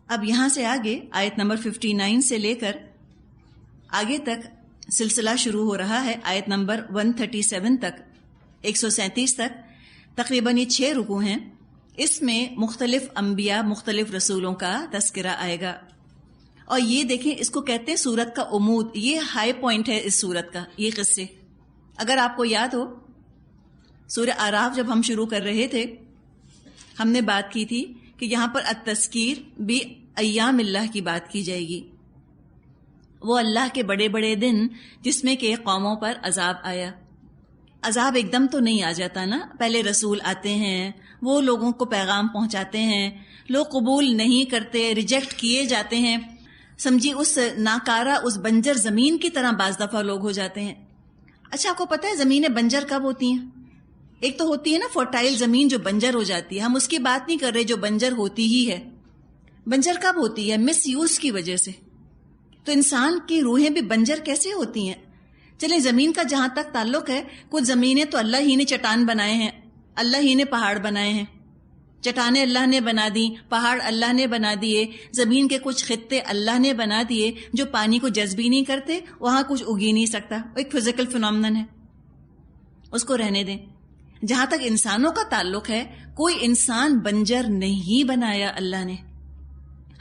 اب یہاں سے آگے آیت نمبر 59 سے لے کر آگے تک سلسلہ شروع ہو رہا ہے آیت نمبر 137 تک 137 تک، تقریباً یہ 6 رکوع ہیں. اس میں مختلف انبیاء مختلف رسولوں کا تذکرہ آئے گا. اور یہ دیکھیں، اس کو کہتے ہیں سورت کا عمود. یہ ہائی پوائنٹ ہے اس سورت کا. یہ قصے اگر آپ کو یاد ہو، سورہ اعراف جب ہم شروع کر رہے تھے ہم نے بات کی تھی کہ یہاں پر التذکیر بھی ایام اللہ کی بات کی جائے گی، وہ اللہ کے بڑے بڑے دن جس میں کہ قوموں پر عذاب آیا. عذاب ایک دم تو نہیں آ جاتا نا، پہلے رسول آتے ہیں، وہ لوگوں کو پیغام پہنچاتے ہیں، لوگ قبول نہیں کرتے، ریجیکٹ کیے جاتے ہیں. سمجھی اس ناکارہ اس بنجر زمین کی طرح بعض دفعہ لوگ ہو جاتے ہیں. اچھا، آپ کو پتہ ہے زمینیں بنجر کب ہوتی ہیں؟ ایک تو ہوتی ہے نا فرٹائل زمین جو بنجر ہو جاتی ہے، ہم اس کی بات نہیں کر رہے جو بنجر ہوتی ہی ہے. بنجر کب ہوتی ہے؟ مس یوز کی وجہ سے. تو انسان کی روحیں بھی بنجر کیسے ہوتی ہیں؟ چلیں زمین کا جہاں تک تعلق ہے، کچھ زمینیں تو اللہ ہی نے چٹان بنائے ہیں، اللہ ہی نے پہاڑ بنائے ہیں. چٹانیں اللہ نے بنا دی، پہاڑ اللہ نے بنا دیے، زمین کے کچھ خطے اللہ نے بنا دیے جو پانی کو جذب ہی نہیں کرتے، وہاں کچھ اگ ہی نہیں سکتا. ایک فزیکل فنومنن ہے، اس کو رہنے دیں. جہاں تک انسانوں کا تعلق ہے، کوئی انسان بنجر نہیں بنایا اللہ نے.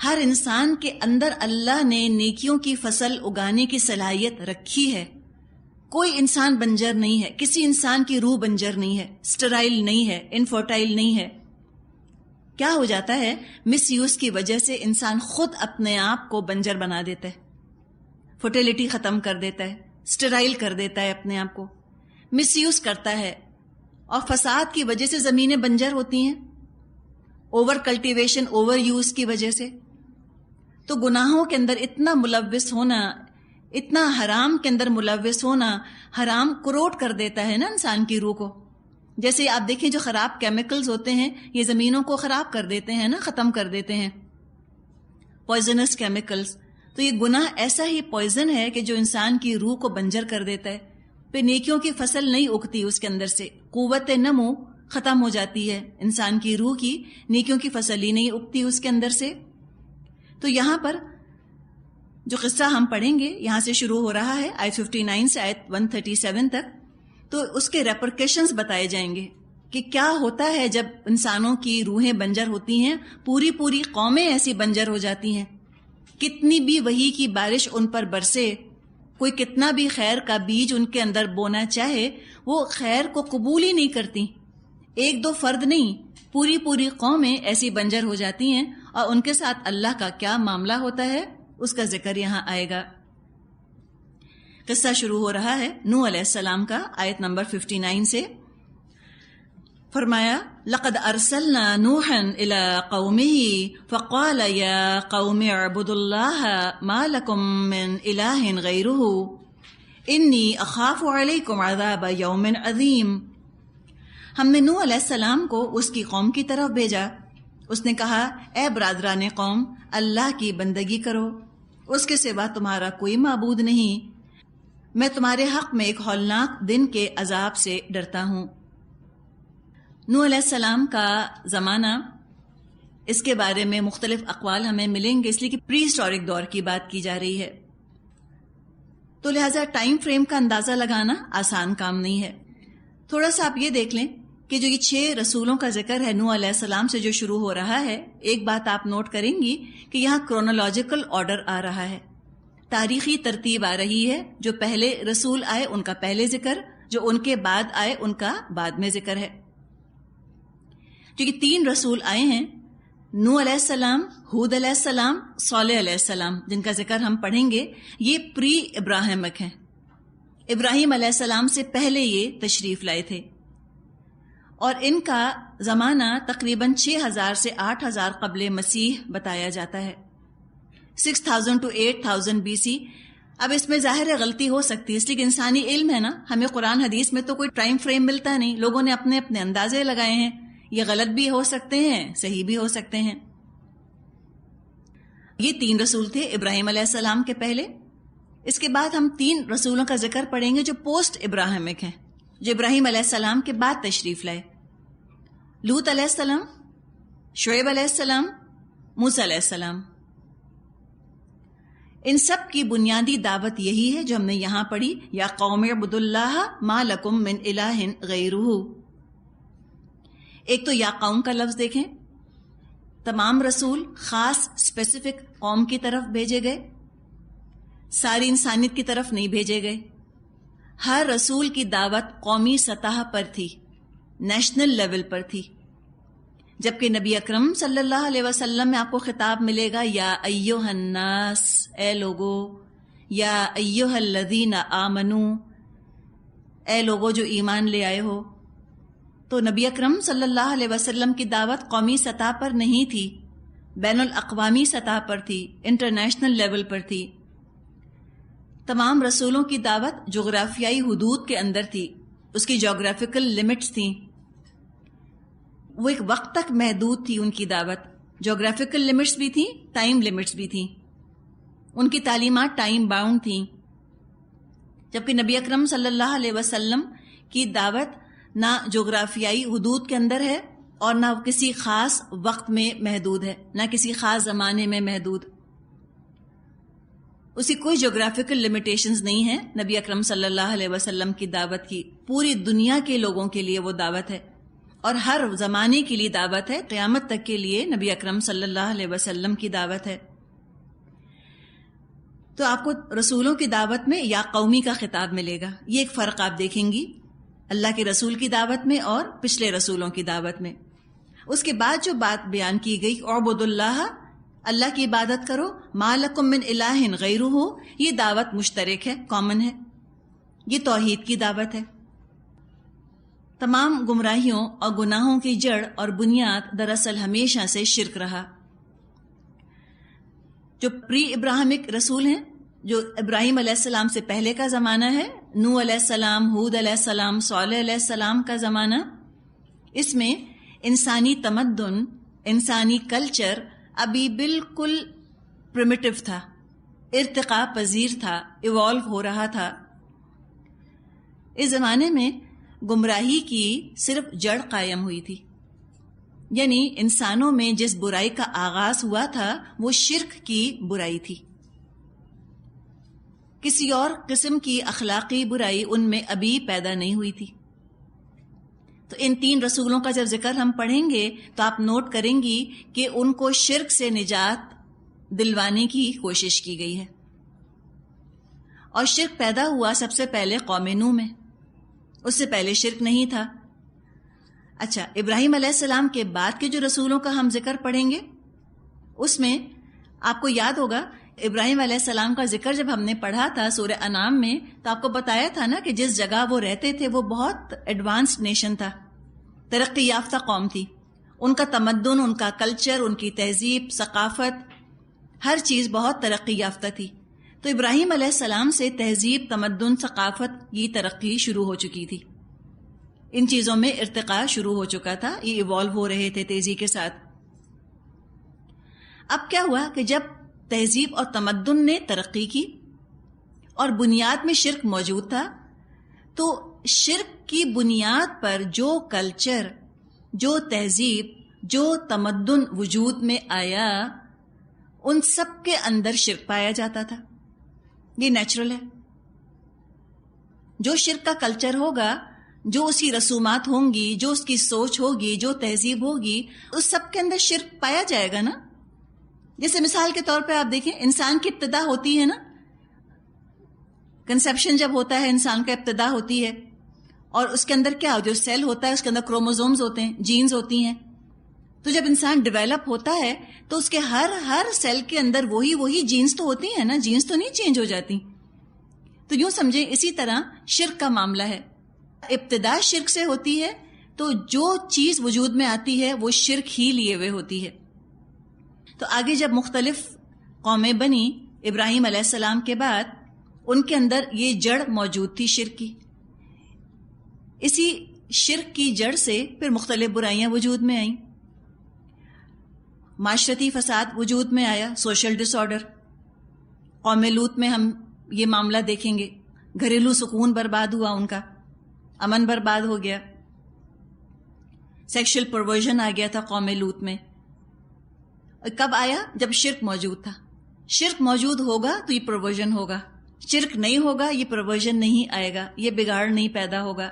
ہر انسان کے اندر اللہ نے نیکیوں کی فصل اگانے کی صلاحیت رکھی ہے. کوئی انسان بنجر نہیں ہے، کسی انسان کی روح بنجر نہیں ہے، اسٹرائل نہیں ہے، انفرٹائل نہیں ہے. کیا ہو جاتا ہے؟ مس یوز کی وجہ سے انسان خود اپنے آپ کو بنجر بنا دیتا ہے، فرٹیلٹی ختم کر دیتا ہے، اسٹرائل کر دیتا ہے اپنے آپ کو، مس یوز کرتا ہے. اور فساد کی وجہ سے زمینیں بنجر ہوتی ہیں، اوور کلٹیویشن، اوور یوز کی وجہ سے. تو گناہوں کے اندر اتنا ملوث ہونا، اتنا حرام کے اندر ملوث ہونا، حرام کروٹ کر دیتا ہے نا انسان کی روح کو. جیسے آپ دیکھیں جو خراب کیمیکلز ہوتے ہیں یہ زمینوں کو خراب کر دیتے ہیں نا، ختم کر دیتے ہیں، پوائزنس کیمیکلز. تو یہ گناہ ایسا ہی پوائزن ہے کہ جو انسان کی روح کو بنجر کر دیتا ہے. پھر نیکیوں کی فصل نہیں اگتی اس کے اندر سے، قوت نمو ختم ہو جاتی ہے انسان کی روح کی، نیکیوں کی فصل ہی نہیں اگتی اس کے اندر سے. تو یہاں پر جو قصہ ہم پڑھیں گے یہاں سے شروع ہو رہا ہے آیت 59 سے آیت 137 تک. تو اس کے ریپرکیشنز بتائے جائیں گے کہ کیا ہوتا ہے جب انسانوں کی روحیں بنجر ہوتی ہیں. پوری پوری قومیں ایسی بنجر ہو جاتی ہیں، کتنی بھی وحی کی بارش ان پر برسے، کوئی کتنا بھی خیر کا بیج ان کے اندر بونا چاہے، وہ خیر کو قبول ہی نہیں کرتی. ایک دو فرد نہیں، پوری پوری قومیں ایسی بنجر ہو جاتی ہیں. اور ان کے ساتھ اللہ کا کیا معاملہ ہوتا ہے اس کا ذکر یہاں آئے گا. قصہ شروع ہو رہا ہے نوح علیہ السلام کا آیت نمبر 59 سے. فرمایا لقد ارسلنا نوحا الى قومه فقال يا قوم اعبدوا الله ما لكم من اله غيره انی اخاف علیکم عذاب یوم عظیم. ہم نے نوح علیہ السلام کو اس کی قوم کی طرف بھیجا. اس نے کہا اے برادران قوم، اللہ کی بندگی کرو، اس کے سوا تمہارا کوئی معبود نہیں، میں تمہارے حق میں ایک ہولناک دن کے عذاب سے ڈرتا ہوں. نوح علیہ السلام کا زمانہ، اس کے بارے میں مختلف اقوال ہمیں ملیں گے، اس لیے کہ پری ہسٹورک دور کی بات کی جا رہی ہے. تو لہٰذا ٹائم فریم کا اندازہ لگانا آسان کام نہیں ہے. تھوڑا سا آپ یہ دیکھ لیں کہ جو یہ 6 رسولوں کا ذکر ہے نوح علیہ السلام سے جو شروع ہو رہا ہے، ایک بات آپ نوٹ کریں گی کہ یہاں کرونالوجیکل آرڈر آ رہا ہے، تاریخی ترتیب آ رہی ہے. جو پہلے رسول آئے ان کا پہلے ذکر، جو ان کے بعد آئے ان کا بعد میں ذکر ہے. جو یہ 3 رسول آئے ہیں، نوح علیہ السلام، ہود علیہ السلام، صالح علیہ السلام، جن کا ذکر ہم پڑھیں گے، یہ پری ابراہیمک ہیں. ابراہیم علیہ السلام سے پہلے یہ تشریف لائے تھے، اور ان کا زمانہ تقریباً 6000 سے 8000 قبل مسیح بتایا جاتا ہے، 6000 to 8000 BC. اب اس میں ظاہر ہے غلطی ہو سکتی ہے، اس لیے کہ انسانی علم ہے نا، ہمیں قرآن حدیث میں تو کوئی ٹائم فریم ملتا نہیں، لوگوں نے اپنے اپنے اندازے لگائے ہیں. یہ غلط بھی ہو سکتے ہیں، صحیح بھی ہو سکتے ہیں. یہ 3 رسول تھے ابراہیم علیہ السلام کے پہلے. اس کے بعد ہم 3 رسولوں کا ذکر پڑھیں گے جو پوسٹ ابراہیمک ہیں، جو ابراہیم علیہ السلام کے بعد تشریف لائے. لوط علیہ السلام، شعیب علیہ السلام، موسیٰ علیہ السلام. ان سب کی بنیادی دعوت یہی ہے جو ہم نے یہاں پڑھی، یا قوم اعبدوا اللہ ما لکم من الہ غیرہ. ایک تو یا قوم کا لفظ دیکھیں، تمام رسول خاص اسپیسیفک قوم کی طرف بھیجے گئے، ساری انسانیت کی طرف نہیں بھیجے گئے. ہر رسول کی دعوت قومی سطح پر تھی، نیشنل لیول پر تھی، جبکہ نبی اکرم صلی اللہ علیہ وسلم میں آپ کو خطاب ملے گا یا ایھا الناس، اے لوگو، یا ایھا الذین آمنو، اے لوگو جو ایمان لے آئے ہو. تو نبی اکرم صلی اللہ علیہ وسلم کی دعوت قومی سطح پر نہیں تھی، بین الاقوامی سطح پر تھی، انٹرنیشنل لیول پر تھی. تمام رسولوں کی دعوت جغرافیائی حدود کے اندر تھی، اس کی جغرافیکل لمٹس تھیں، وہ ایک وقت تک محدود تھی. ان کی دعوت جغرافیکل لمٹس بھی تھیں، ٹائم لمٹس بھی تھیں. ان کی تعلیمات ٹائم باؤنڈ تھیں، جبکہ نبی اکرم صلی اللہ علیہ وسلم کی دعوت نہ جغرافیائی حدود کے اندر ہے اور نہ کسی خاص وقت میں محدود ہے، نہ کسی خاص زمانے میں محدود. اسی کوئی جغرافیکل لمیٹیشنز نہیں ہیں نبی اکرم صلی اللہ علیہ وسلم کی دعوت کی. پوری دنیا کے لوگوں کے لیے وہ دعوت ہے اور ہر زمانے کے لیے دعوت ہے. قیامت تک کے لیے نبی اکرم صلی اللہ علیہ وسلم کی دعوت ہے. تو آپ کو رسولوں کی دعوت میں یا قومی کا خطاب ملے گا. یہ ایک فرق آپ دیکھیں گی اللہ کے رسول کی دعوت میں اور پچھلے رسولوں کی دعوت میں. اس کے بعد جو بات بیان کی گئی، اعبدوا اللہ، اللہ کی عبادت کرو، ما لکم من الہ غیرہ، یہ دعوت مشترک ہے، کامن ہے. یہ توحید کی دعوت ہے. تمام گمراہیوں اور گناہوں کی جڑ اور بنیاد دراصل ہمیشہ سے شرک رہا. جو پری ابراہمک رسول ہیں، جو ابراہیم علیہ السلام سے پہلے کا زمانہ ہے، نوح علیہ السلام، ہود علیہ السلام، صالح علیہ السلام کا زمانہ، اس میں انسانی تمدن، انسانی کلچر ابھی بالکل پریمیٹو تھا، ارتقاء پذیر تھا، ایوالو ہو رہا تھا. اس زمانے میں گمراہی کی صرف جڑ قائم ہوئی تھی، یعنی انسانوں میں جس برائی کا آغاز ہوا تھا وہ شرک کی برائی تھی. کسی اور قسم کی اخلاقی برائی ان میں ابھی پیدا نہیں ہوئی تھی. تو ان تین رسولوں کا جب ذکر ہم پڑھیں گے تو آپ نوٹ کریں گی کہ ان کو شرک سے نجات دلوانے کی کوشش کی گئی ہے. اور شرک پیدا ہوا سب سے پہلے قوم نوح میں، اس سے پہلے شرک نہیں تھا. اچھا، ابراہیم علیہ السلام کے بعد کے جو رسولوں کا ہم ذکر پڑھیں گے اس میں آپ کو یاد ہوگا ابراہیم علیہ السلام کا ذکر جب ہم نے پڑھا تھا سورہ انعام میں تو آپ کو بتایا تھا نا کہ جس جگہ وہ رہتے تھے وہ بہت ایڈوانسڈ نیشن تھا، ترقی یافتہ قوم تھی. ان کا تمدن، ان کا کلچر، ان کی تہذیب، ثقافت، ہر چیز بہت ترقی یافتہ تھی. تو ابراہیم علیہ السلام سے تہذیب، تمدن، ثقافت کی ترقی شروع ہو چکی تھی. ان چیزوں میں ارتقاء شروع ہو چکا تھا، یہ ایوالو ہو رہے تھے تیزی کے ساتھ. اب کیا ہوا کہ جب تہذیب اور تمدن نے ترقی کی اور بنیاد میں شرک موجود تھا، تو شرک کی بنیاد پر جو کلچر، جو تہذیب، جو تمدن وجود میں آیا، ان سب کے اندر شرک پایا جاتا تھا. یہ نیچرل ہے. جو شرک کا کلچر ہوگا، جو اس کی رسومات ہوں گی، جو اس کی سوچ ہوگی، جو تہذیب ہوگی، اس سب کے اندر شرک پایا جائے گا نا. جیسے مثال کے طور پہ آپ دیکھیں، انسان کی ابتدا ہوتی ہے نا، کنسیپشن جب ہوتا ہے انسان کا ابتدا ہوتی ہے، اور اس کے اندر کیا جو سیل ہوتا ہے اس کے اندر کروموزومز ہوتے ہیں، جینز ہوتی ہیں. تو جب انسان ڈیولپ ہوتا ہے تو اس کے ہر سیل کے اندر وہی جینز تو ہوتی ہیں نا، جینز تو نہیں چینج ہو جاتی. تو یوں سمجھیں اسی طرح شرک کا معاملہ ہے. ابتدا شرک سے ہوتی ہے تو جو چیز وجود میں آتی ہے وہ شرک ہی لیے ہوئے ہوتی ہے. تو آگے جب مختلف قومیں بنی ابراہیم علیہ السلام کے بعد، ان کے اندر یہ جڑ موجود تھی شرک کی. اسی شرک کی جڑ سے پھر مختلف برائیاں وجود میں آئیں، معاشرتی فساد وجود میں آیا، سوشل ڈس آرڈر. قوم لوط میں ہم یہ معاملہ دیکھیں گے، گھریلو سکون برباد ہوا، ان کا امن برباد ہو گیا، سیکشل پرورژن آ گیا تھا قوم لوط میں. کب آیا؟ جب شرک موجود تھا. شرک موجود ہوگا تو یہ پروورژن ہوگا، شرک نہیں ہوگا یہ پروورژن نہیں آئے گا، یہ بگاڑ نہیں پیدا ہوگا،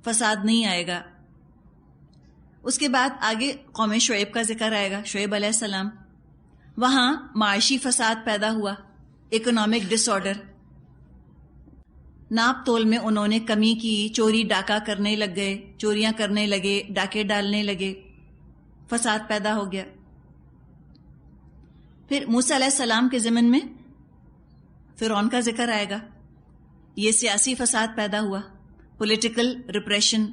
فساد نہیں آئے گا. اس کے بعد آگے قوم شعیب کا ذکر آئے گا، شعیب علیہ السلام. وہاں معاشی فساد پیدا ہوا، اکنامک ڈس آرڈر، ناپ تول میں انہوں نے کمی کی، چوری ڈاکہ کرنے لگ گئے، چوریاں کرنے لگے، ڈاکے ڈالنے لگے، فساد پیدا ہو گیا. پھر موسیٰ علیہ السلام کے ضمن میں فرعون کا ذکر آئے گا. یہ سیاسی فساد پیدا ہوا، پولیٹیکل ریپریشن،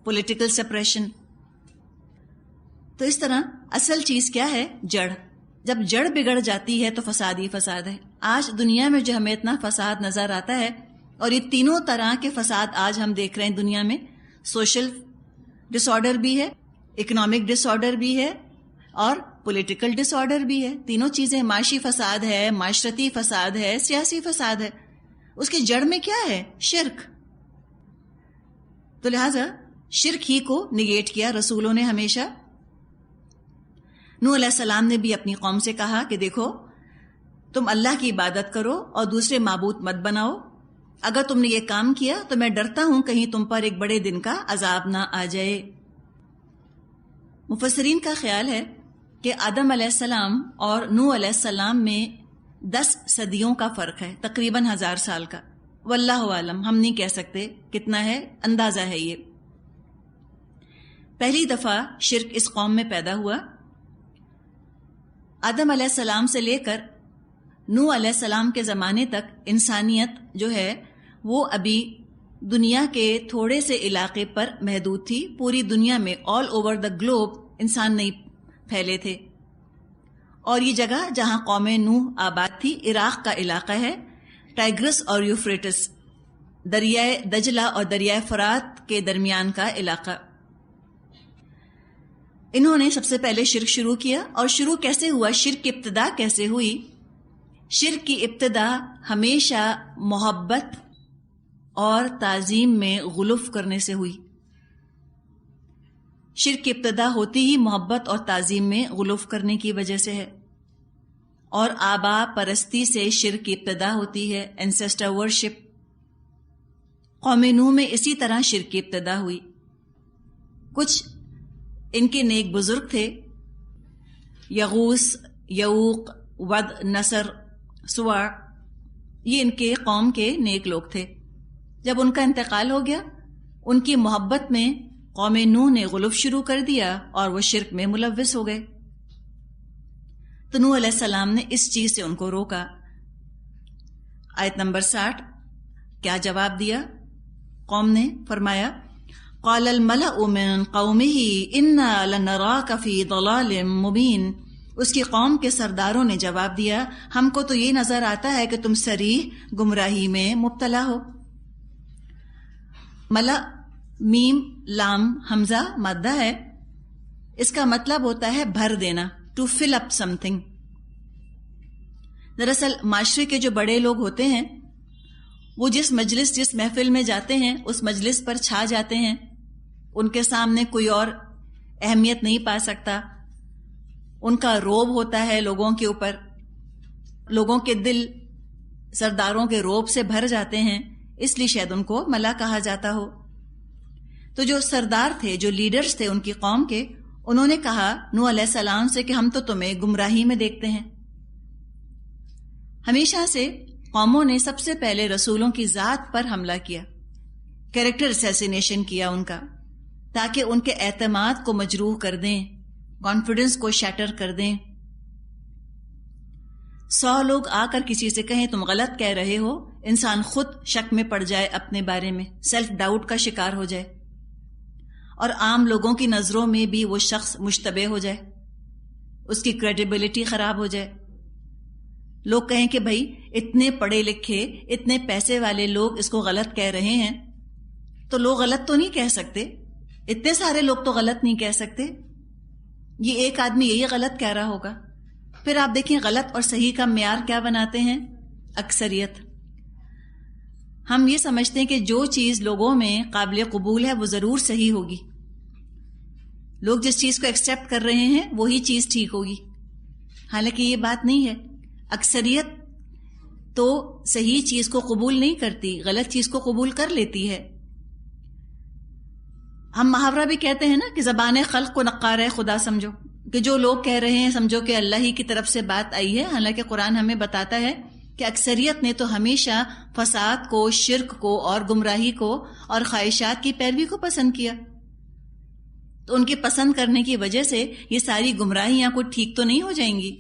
پولیٹیکل سپریشن. تو اس طرح اصل چیز کیا ہے؟ جڑ. جب جڑ بگڑ جاتی ہے تو فساد ہی فساد ہے. آج دنیا میں جو ہمیں اتنا فساد نظر آتا ہے، اور یہ تینوں طرح کے فساد آج ہم دیکھ رہے ہیں دنیا میں، سوشل ڈس آرڈر بھی ہے، اکنامک ڈس آرڈر بھی ہے، اور پولیٹیکل ڈس آرڈر بھی ہے. تینوں چیزیں، معاشی فساد ہے، معاشرتی فساد ہے، سیاسی فساد ہے. اس کی جڑ میں کیا ہے؟ شرک. تو لہذا شرک ہی کو نگیٹ کیا رسولوں نے ہمیشہ. نوح علیہ السلام نے بھی اپنی قوم سے کہا کہ دیکھو، تم اللہ کی عبادت کرو اور دوسرے معبود مت بناؤ. اگر تم نے یہ کام کیا تو میں ڈرتا ہوں کہیں تم پر ایک بڑے دن کا عذاب نہ آ جائے. مفسرین کا خیال ہے کہ آدم علیہ السلام اور نوح علیہ السلام میں 10 صدیوں کا فرق ہے، تقریباً 1000 سال کا. واللہ عالم، ہم نہیں کہہ سکتے کتنا ہے، اندازہ ہے یہ. پہلی دفعہ شرک اس قوم میں پیدا ہوا. آدم علیہ السلام سے لے کر نوح علیہ السلام کے زمانے تک انسانیت جو ہے وہ ابھی دنیا کے تھوڑے سے علاقے پر محدود تھی. پوری دنیا میں آل اوور دا گلوب انسان نہیں پھیلے تھے. اور یہ جگہ جہاں قوم نوح آباد تھی عراق کا علاقہ ہے، ٹائگرس اور یوفریٹس، دریائے دجلہ اور دریائے فرات کے درمیان کا علاقہ. انہوں نے سب سے پہلے شرک شروع کیا. اور شروع کیسے ہوا؟ شرک کی ابتدا کیسے ہوئی؟ شرک کی ابتدا ہمیشہ محبت اور تعظیم میں غلوف کرنے سے ہوئی. شرک کی ابتدا ہوتی ہی محبت اور تعظیم میں غلوف کرنے کی وجہ سے ہے. اور آبا پرستی سے شرک کی ابتدا ہوتی ہے، اینسیسٹر ورشپ. قوم نوح میں اسی طرح شرک کی ابتدا ہوئی. کچھ ان کے نیک بزرگ تھے، یغوث، یعوق، ود، نصر، سواع، یہ ان کے قوم کے نیک لوگ تھے. جب ان کا انتقال ہو گیا، ان کی محبت میں قوم نوح نے غلوف شروع کر دیا اور وہ شرک میں ملوث ہو گئے. تو نوح علیہ السلام نے اس چیز سے ان کو روکا. آیت نمبر 60 کیا جواب دیا؟ قوم نے فرمایا قال الملأ من قومه انا لنراك في ضلال مبين. اس کی قوم کے سرداروں نے جواب دیا، ہم کو تو یہ نظر آتا ہے کہ تم صریح گمراہی میں مبتلا ہو. ملأ میم لام حمزہ مادہ ہے، اس کا مطلب ہوتا ہے بھر دینا، to fill up some thing. دراصل معاشرے کے جو بڑے لوگ ہوتے ہیں وہ جس مجلس جس محفل میں جاتے ہیں اس مجلس پر چھا جاتے ہیں. ان کے سامنے کوئی اور اہمیت نہیں پا سکتا. ان کا روب ہوتا ہے لوگوں کے اوپر. لوگوں کے دل سرداروں کے روب سے بھر جاتے ہیں، اس لیے شاید ان کو ملا کہا جاتا ہو. تو جو سردار تھے، جو لیڈرز تھے ان کی قوم کے، انہوں نے کہا نوح علیہ السلام سے کہ ہم تو تمہیں گمراہی میں دیکھتے ہیں. ہمیشہ سے قوموں نے سب سے پہلے رسولوں کی ذات پر حملہ کیا، کیریکٹر اسیسینیشن کیا ان کا، تاکہ ان کے اعتماد کو مجروح کر دیں، کانفیڈنس کو شیٹر کر دیں. 100 لوگ آ کر کسی سے کہیں تم غلط کہہ رہے ہو، انسان خود شک میں پڑ جائے، اپنے بارے میں سیلف ڈاؤٹ کا شکار ہو جائے، اور عام لوگوں کی نظروں میں بھی وہ شخص مشتبہ ہو جائے، اس کی کریڈیبلٹی خراب ہو جائے. لوگ کہیں کہ بھائی اتنے پڑھے لکھے، اتنے پیسے والے لوگ اس کو غلط کہہ رہے ہیں، تو لوگ غلط تو نہیں کہہ سکتے، اتنے سارے لوگ تو غلط نہیں کہہ سکتے، یہ ایک آدمی یہی غلط کہہ رہا ہوگا. پھر آپ دیکھیں غلط اور صحیح کا معیار کیا بناتے ہیں؟ اکثریت. ہم یہ سمجھتے ہیں کہ جو چیز لوگوں میں قابل قبول ہے وہ ضرور صحیح ہوگی. لوگ جس چیز کو ایکسیپٹ کر رہے ہیں وہی چیز ٹھیک ہوگی. حالانکہ یہ بات نہیں ہے. اکثریت تو صحیح چیز کو قبول نہیں کرتی، غلط چیز کو قبول کر لیتی ہے. ہم محاورہ بھی کہتے ہیں نا کہ زبان خلق کو نقارہ خدا سمجھو، کہ جو لوگ کہہ رہے ہیں سمجھو کہ اللہ ہی کی طرف سے بات آئی ہے. حالانکہ قرآن ہمیں بتاتا ہے کہ اکثریت نے تو ہمیشہ فساد کو، شرک کو اور گمراہی کو اور خواہشات کی پیروی کو پسند کیا. تو ان کے پسند کرنے کی وجہ سے یہ ساری گمراہیاں کوئی ٹھیک تو نہیں ہو جائیں گی.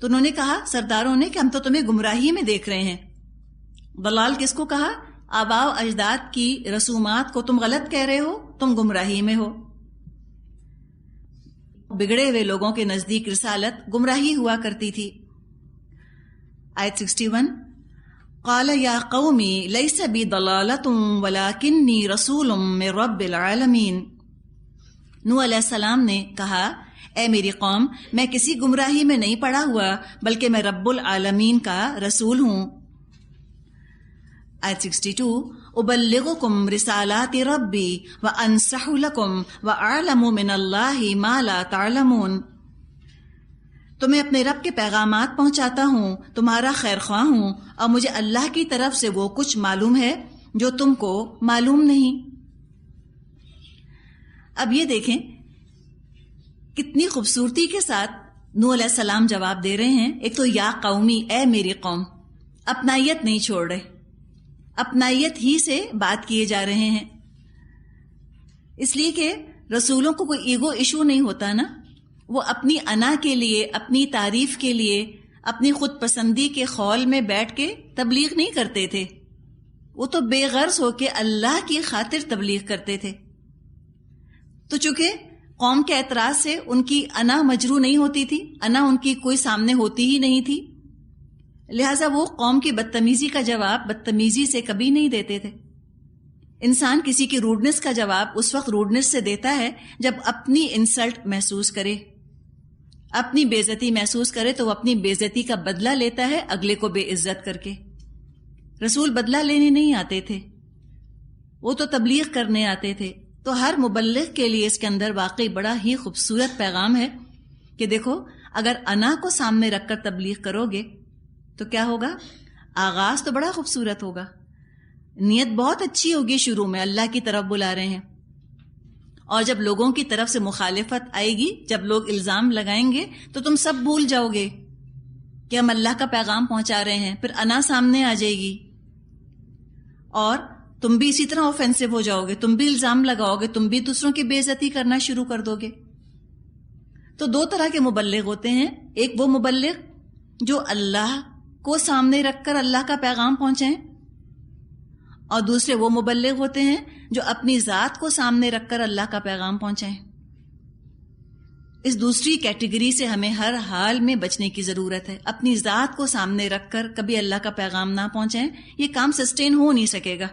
تو انہوں نے کہا سرداروں نے کہ ہم تو تمہیں گمراہی میں دیکھ رہے ہیں. ضلال کس کو کہا؟ آباء و اجداد کی رسومات کو تم غلط کہہ رہے ہو، تم گمراہی میں ہو. بگڑے ہوئے لوگوں کے نزدیک رسالت گمراہی ہوا کرتی تھی. آیت 61 قال یا قومی لیس بی ضلالۃ ولکنی رسول من رب العالمین. نوح علیہ السلام نے کہا اے میری قوم، میں کسی گمراہی میں نہیں پڑا ہوا بلکہ میں رب العالمین کا رسول ہوں. آیت 62 ابلغکم رسالات ربی وانصح لکم واعلم من اللہ ما لا تعلمون. تمہیں اپنے رب کے پیغامات پہنچاتا ہوں، تمہارا خیر خواہ ہوں، اور مجھے اللہ کی طرف سے وہ کچھ معلوم ہے جو تم کو معلوم نہیں. اب یہ دیکھیں کتنی خوبصورتی کے ساتھ نوح علیہ السلام جواب دے رہے ہیں. ایک تو یا قومی، اے میری قوم، اپنائیت نہیں چھوڑ رہے، اپنائیت ہی سے بات کیے جا رہے ہیں. اس لیے کہ رسولوں کو کوئی ایگو ایشو نہیں ہوتا نا. وہ اپنی انا کے لیے، اپنی تعریف کے لیے، اپنی خود پسندی کے خول میں بیٹھ کے تبلیغ نہیں کرتے تھے. وہ تو بے غرض ہو کے اللہ کی خاطر تبلیغ کرتے تھے. تو چونکہ قوم کے اعتراض سے ان کی انا مجروح نہیں ہوتی تھی، انا ان کی کوئی سامنے ہوتی ہی نہیں تھی، لہٰذا وہ قوم کی بدتمیزی کا جواب بدتمیزی سے کبھی نہیں دیتے تھے. انسان کسی کی روڈنس کا جواب اس وقت روڈنس سے دیتا ہے جب اپنی انسلٹ محسوس کرے، اپنی بے عزتی محسوس کرے، تو وہ اپنی بے عزتی کا بدلہ لیتا ہے اگلے کو بے عزت کر کے. رسول بدلہ لینے نہیں آتے تھے، وہ تو تبلیغ کرنے آتے تھے. تو ہر مبلغ کے لیے اس کے اندر واقعی بڑا ہی خوبصورت پیغام ہے کہ دیکھو اگر انا کو سامنے رکھ کر تبلیغ کرو گے تو کیا ہوگا؟ آغاز تو بڑا خوبصورت ہوگا، نیت بہت اچھی ہوگی، شروع میں اللہ کی طرف بلا رہے ہیں، اور جب لوگوں کی طرف سے مخالفت آئے گی، جب لوگ الزام لگائیں گے تو تم سب بھول جاؤ گے کہ ہم اللہ کا پیغام پہنچا رہے ہیں. پھر انا سامنے آ جائے گی اور تم بھی اسی طرح اوفینسو ہو جاؤ گے، تم بھی الزام لگاؤ گے، تم بھی دوسروں کی بے عزتی کرنا شروع کر دو گے. تو دو طرح کے مبلغ ہوتے ہیں، ایک وہ مبلغ جو اللہ کو سامنے رکھ کر اللہ کا پیغام پہنچائیں، اور دوسرے وہ مبلغ ہوتے ہیں جو اپنی ذات کو سامنے رکھ کر اللہ کا پیغام پہنچائیں. اس دوسری کیٹیگری سے ہمیں ہر حال میں بچنے کی ضرورت ہے. اپنی ذات کو سامنے رکھ کر کبھی اللہ کا پیغام نہ پہنچائیں، یہ کام سسٹین ہو نہیں سکے گا.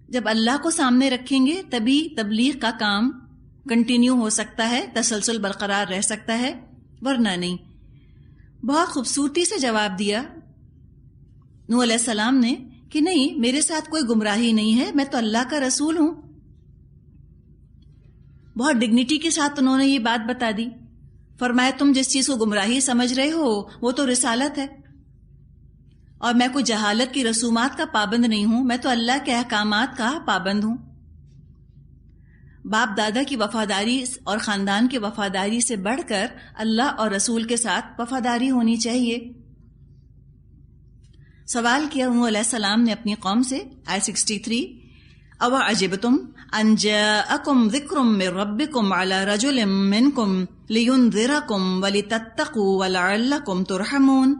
جب اللہ کو سامنے رکھیں گے تبھی تبلیغ کا کام کنٹینیو ہو سکتا ہے، تسلسل برقرار رہ سکتا ہے، ورنہ نہیں. بہت خوبصورتی سے جواب دیا نوح علیہ السلام نے کہ نہیں، میرے ساتھ کوئی گمراہی نہیں ہے، میں تو اللہ کا رسول ہوں. بہت ڈگنیٹی کے ساتھ انہوں نے یہ بات بتا دی. فرمایا تم جس چیز کو گمراہی سمجھ رہے ہو وہ تو رسالت ہے، اور میں کوئی جہالت کی رسومات کا پابند نہیں ہوں، میں تو اللہ کے احکامات کا پابند ہوں. باپ دادا کی وفاداری اور خاندان کی وفاداری سے بڑھ کر اللہ اور رسول کے ساتھ وفاداری ہونی چاہیے. سوال کیا نوح علیہ السلام نے اپنی قوم سے. آیت 63 اوعجبتم ان جاءکم ذکر من ربکم علی رجل منکم لینذرکم ولتتقوا ولعلکم ترحمون.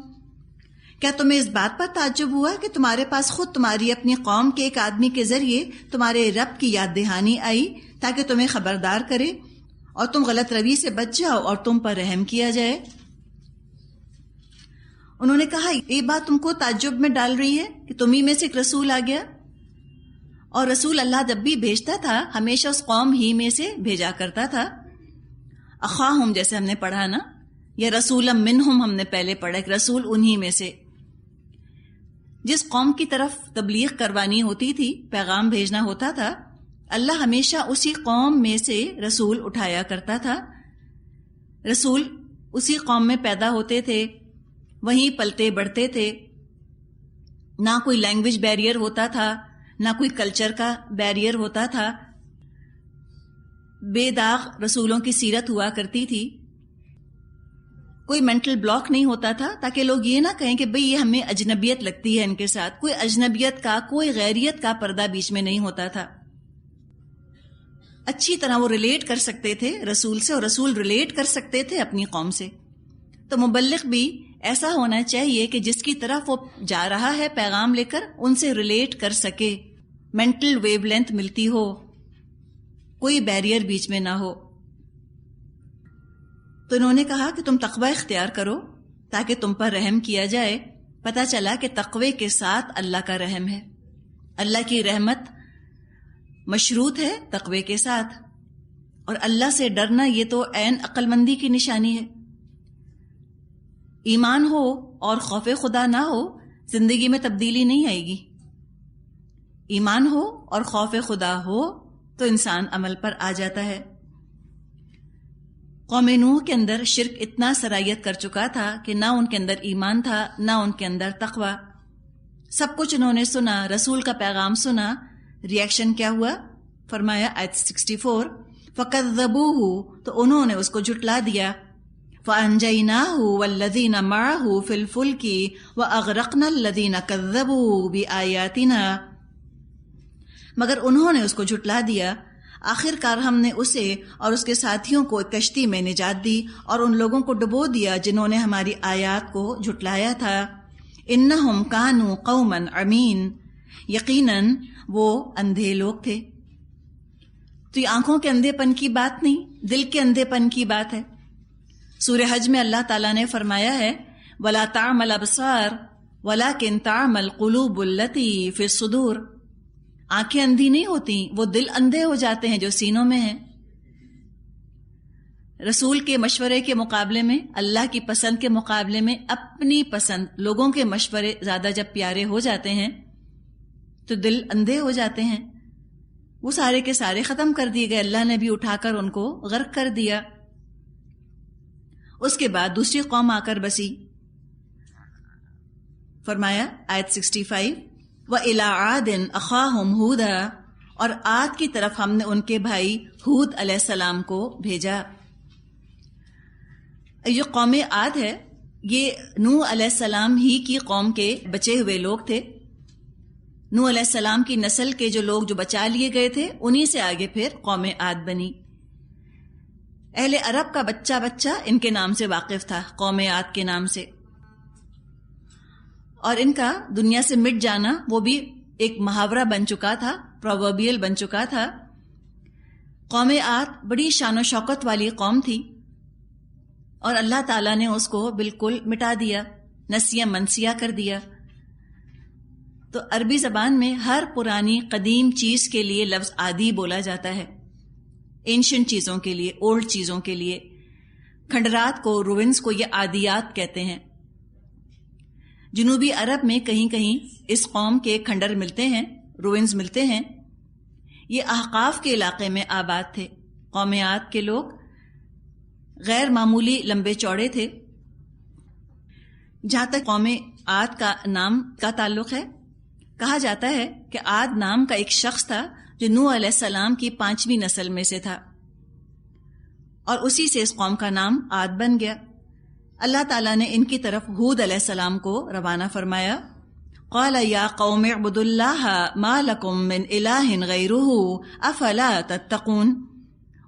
کیا تمہیں اس بات پر تعجب ہوا کہ تمہارے پاس خود تمہاری اپنی قوم کے ایک آدمی کے ذریعے تمہارے رب کی یاد دہانی آئی تاکہ تمہیں خبردار کرے اور تم غلط روی سے بچ جاؤ اور تم پر رحم کیا جائے؟ انہوں نے کہا یہ بات تم کو تعجب میں ڈال رہی ہے کہ تم ہی میں سے ایک رسول آ گیا، اور رسول اللہ جب بھی بھیجتا تھا ہمیشہ اس قوم ہی میں سے بھیجا کرتا تھا. اخواہم جیسے ہم نے پڑھا نا، یا رسول منہم ہم نے پہلے پڑھا، ایک رسول انہی میں سے. جس قوم کی طرف تبلیغ کروانی ہوتی تھی، پیغام بھیجنا ہوتا تھا، اللہ ہمیشہ اسی قوم میں سے رسول اٹھایا کرتا تھا. رسول اسی قوم میں پیدا ہوتے تھے، وہیں پلتے بڑھتے تھے، نہ کوئی لینگویج بیریئر ہوتا تھا، نہ کوئی کلچر کا بیریئر ہوتا تھا، بے داغ رسولوں کی سیرت ہوا کرتی تھی، کوئی مینٹل بلاک نہیں ہوتا تھا تاکہ لوگ یہ نہ کہیں کہ بھئی یہ ہمیں اجنبیت لگتی ہے ان کے ساتھ، کوئی اجنبیت کا، کوئی غیریت کا پردہ بیچ میں نہیں ہوتا تھا۔ اچھی طرح وہ ریلیٹ کر سکتے تھے رسول سے، اور رسول ریلیٹ کر سکتے تھے اپنی قوم سے۔ تو مبلغ بھی ایسا ہونا چاہیے کہ جس کی طرف وہ جا رہا ہے پیغام لے کر، ان سے ریلیٹ کر سکے، مینٹل ویو لینتھ ملتی ہو، کوئی بیریئر بیچ میں نہ ہو۔ تو انہوں نے کہا کہ تم تقوی اختیار کرو تاکہ تم پر رحم کیا جائے۔ پتہ چلا کہ تقوی کے ساتھ اللہ کا رحم ہے، اللہ کی رحمت مشروط ہے تقوی کے ساتھ، اور اللہ سے ڈرنا یہ تو عین عقل مندی کی نشانی ہے۔ ایمان ہو اور خوف خدا نہ ہو، زندگی میں تبدیلی نہیں آئے گی۔ ایمان ہو اور خوف خدا ہو تو انسان عمل پر آ جاتا ہے۔ قوم نوح کے اندر شرک اتنا سرایت کر چکا تھا کہ نہ ان کے اندر ایمان تھا، نہ ان کے اندر تقوی۔ سب کچھ انہوں نے سنا، رسول کا پیغام سنا، ریئیکشن کیا ہوا؟ فرمایا آیت 64، فَكَذَّبُوهُ، تو انہوں نے اس کو جھٹلا دیا، فَأَنْجَيْنَاهُ وَالَّذِينَ مَعَهُ فِي الْفُلْكِ وَأَغْرَقْنَا الَّذِينَ كَذَّبُوا بِآيَاتِنَا، مگر انہوں نے اس کو جھٹلا دیا، آخر کار ہم نے اسے اور اس کے ساتھیوں کو ایک کشتی میں نجات دی اور ان لوگوں کو ڈبو دیا جنہوں نے ہماری آیات کو جھٹلایا تھا۔ انہم کانوا قوما عمین، یقیناً وہ اندھے لوگ تھے۔ تو یہ آنکھوں کے اندھے پن کی بات نہیں، دل کے اندھے پن کی بات ہے۔ سورہ حج میں اللہ تعالیٰ نے فرمایا ہے وَلَا تَعْمَ الْأَبْصَارُ وَلَكِنْ تَعْمَ الْقُلُوبُ الَّتِي فِي الصُّدُورِ، آنکھیں اندھی نہیں ہوتی، وہ دل اندھے ہو جاتے ہیں جو سینوں میں ہیں۔ رسول کے مشورے کے مقابلے میں، اللہ کی پسند کے مقابلے میں اپنی پسند، لوگوں کے مشورے زیادہ جب پیارے ہو جاتے ہیں تو دل اندھے ہو جاتے ہیں۔ وہ سارے کے سارے ختم کر دیے گئے، اللہ نے بھی اٹھا کر ان کو غرق کر دیا۔ اس کے بعد دوسری قوم آ کر بسی، فرمایا آیت 65، وَإِلَىٰ عَادٍ أَخَاهُمْ هُودًا، اور عاد کی طرف ہم نے ان کے بھائی ہود علیہ السلام کو بھیجا۔ یہ قوم عاد ہے، یہ نوح علیہ السلام ہی کی قوم کے بچے ہوئے لوگ تھے۔ نوح علیہ السلام کی نسل کے جو لوگ جو بچا لیے گئے تھے، انہی سے آگے پھر قوم عاد بنی۔ اہل عرب کا بچہ بچہ ان کے نام سے واقف تھا، قوم عاد کے نام سے، اور ان کا دنیا سے مٹ جانا وہ بھی ایک محاورہ بن چکا تھا، پرووربیل بن چکا تھا۔ قوم عاد بڑی شان و شوکت والی قوم تھی، اور اللہ تعالیٰ نے اس کو بالکل مٹا دیا، نسیہ منسیہ کر دیا۔ تو عربی زبان میں ہر پرانی قدیم چیز کے لیے لفظ عادی بولا جاتا ہے، اینشنٹ چیزوں کے لیے، اولڈ چیزوں کے لیے۔ کھنڈرات کو، روونز کو یہ عادیات کہتے ہیں۔ جنوبی عرب میں کہیں کہیں اس قوم کے کھنڈر ملتے ہیں، روونز ملتے ہیں۔ یہ احقاف کے علاقے میں آباد تھے۔ قوم عاد کے لوگ غیر معمولی لمبے چوڑے تھے۔ جہاں تک قوم عاد کا نام کا تعلق ہے، کہا جاتا ہے کہ عاد نام کا ایک شخص تھا جو نوح علیہ السلام کی 5ویں نسل میں سے تھا، اور اسی سے اس قوم کا نام عاد بن گیا۔ اللہ تعالیٰ نے ان کی طرف ہود علیہ السلام کو روانہ فرمایا، قال یا قوم اعبدوا اللہ ما لکم من الہ غیرہ افلا تتقون،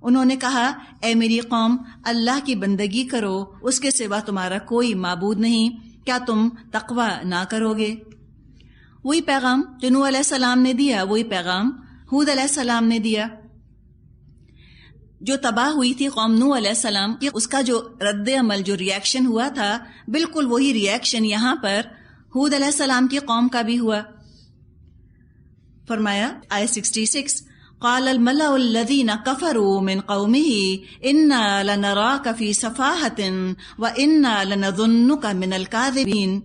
انہوں نے کہا اے میری قوم، اللہ کی بندگی کرو، اس کے سوا تمہارا کوئی معبود نہیں، کیا تم تقوی نہ کرو گے؟ وہی پیغام جو نوح علیہ السلام نے دیا، وہی پیغام ہود علیہ السلام نے دیا۔ جو تباہ ہوئی تھی قوم نوح علیہ السلام کی، اس کا جو رد عمل، جو ریئیکشن ہوا تھا، بالکل وہی ریئیکشن یہاں پر ہود علیہ السلام کی قوم کا بھی ہوا۔ فرمایا آیت 66، قال الملأ الذین کفروا من قومه انا لنراک فی سفاہۃ وانا لنظنک من الکاذبین،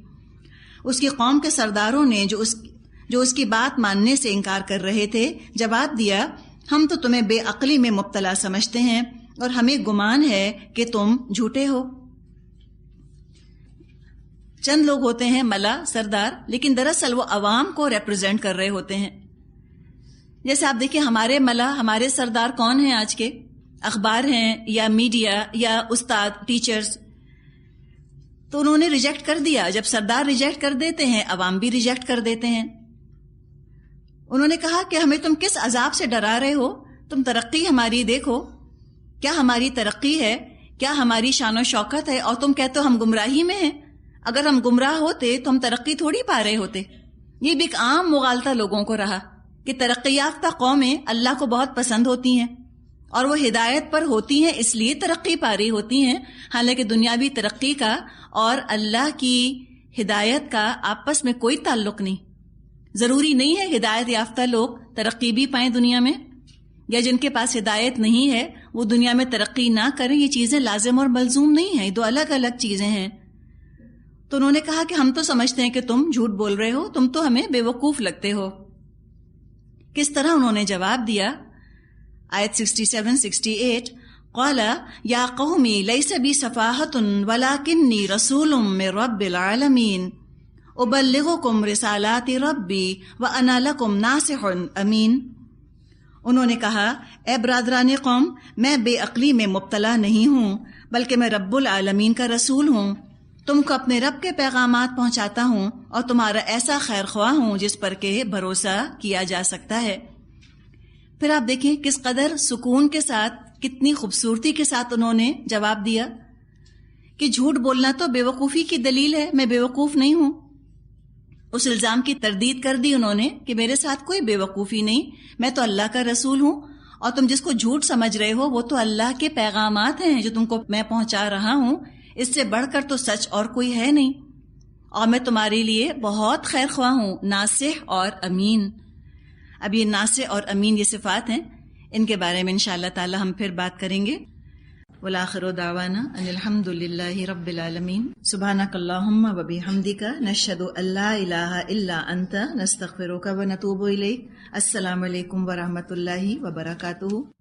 اس کی قوم کے سرداروں نے جو اس کی بات ماننے سے انکار کر رہے تھے، جواب دیا ہم تو تمہیں بے عقلی میں مبتلا سمجھتے ہیں اور ہمیں گمان ہے کہ تم جھوٹے ہو۔ چند لوگ ہوتے ہیں ملا، سردار، لیکن دراصل وہ عوام کو ریپرزینٹ کر رہے ہوتے ہیں. جیسے آپ دیکھیں ہمارے ملا، ہمارے سردار کون ہیں آج کے؟ اخبار ہیں یا میڈیا یا استاد، ٹیچرز. تو انہوں نے ریجیکٹ کر دیا. جب سردار ریجیکٹ کر دیتے ہیں، عوام بھی ریجیکٹ کر دیتے ہیں. انہوں نے کہا کہ ہمیں تم کس عذاب سے ڈرا رہے ہو؟ تم ترقی ہماری دیکھو، کیا ہماری ترقی ہے؟ کیا ہماری شان و شوکت ہے؟ اور تم کہتے ہو ہم گمراہی میں ہیں. اگر ہم گمراہ ہوتے تو ہم ترقی تھوڑی پا رہے ہوتے. یہ بھی ایک عام مغالطہ لوگوں کو رہا کہ ترقی یافتہ قومیں اللہ کو بہت پسند ہوتی ہیں اور وہ ہدایت پر ہوتی ہیں، اس لیے ترقی پا رہی ہوتی ہیں. حالانکہ دنیاوی ترقی کا اور اللہ کی ہدایت کا آپس میں کوئی تعلق نہیں. ضروری نہیں ہے ہدایت یافتہ لوگ ترقی بھی پائیں دنیا میں، یا جن کے پاس ہدایت نہیں ہے وہ دنیا میں ترقی نہ کریں. یہ چیزیں لازم اور ملزوم نہیں ہیں، دو الگ الگ چیزیں ہیں. تو انہوں نے کہا کہ ہم تو سمجھتے ہیں کہ تم جھوٹ بول رہے ہو، تم تو ہمیں بے وقوف لگتے ہو. کس طرح انہوں نے جواب دیا؟ آیت 67-68 قال یا قومی لیس بی صفاحۃ ولکنی رسول من رب العالمین ابلغکم رسالات ربی وانا لکم ناصح امین. انہوں نے کہا اے برادران قوم، میں بے عقلی میں مبتلا نہیں ہوں، بلکہ میں رب العالمین کا رسول ہوں. تم کو اپنے رب کے پیغامات پہنچاتا ہوں اور تمہارا ایسا خیر خواہ ہوں جس پر کہ بھروسہ کیا جا سکتا ہے. پھر آپ دیکھیں کس قدر سکون کے ساتھ، کتنی خوبصورتی کے ساتھ انہوں نے جواب دیا کہ جھوٹ بولنا تو بے وقوفی کی دلیل ہے، میں بے وقوف نہیں ہوں. اس الزام کی تردید کر دی انہوں نے کہ میرے ساتھ کوئی بے وقوفی نہیں، میں تو اللہ کا رسول ہوں، اور تم جس کو جھوٹ سمجھ رہے ہو وہ تو اللہ کے پیغامات ہیں جو تم کو میں پہنچا رہا ہوں. اس سے بڑھ کر تو سچ اور کوئی ہے نہیں، اور میں تمہارے لیے بہت خیر خواہ ہوں، ناصح اور امین. اب یہ ناصح اور امین یہ صفات ہیں، ان کے بارے میں انشاءاللہ تعالی ہم پھر بات کریں گے. والآخر دعوانا ان الحمد للہ رب العالمین. سبحانک اللہم و بحمدک نشہد ان لا الہ الا انت نستغفرک و نتوب الیک. السلام علیکم ورحمۃ اللہ وبرکاتہ.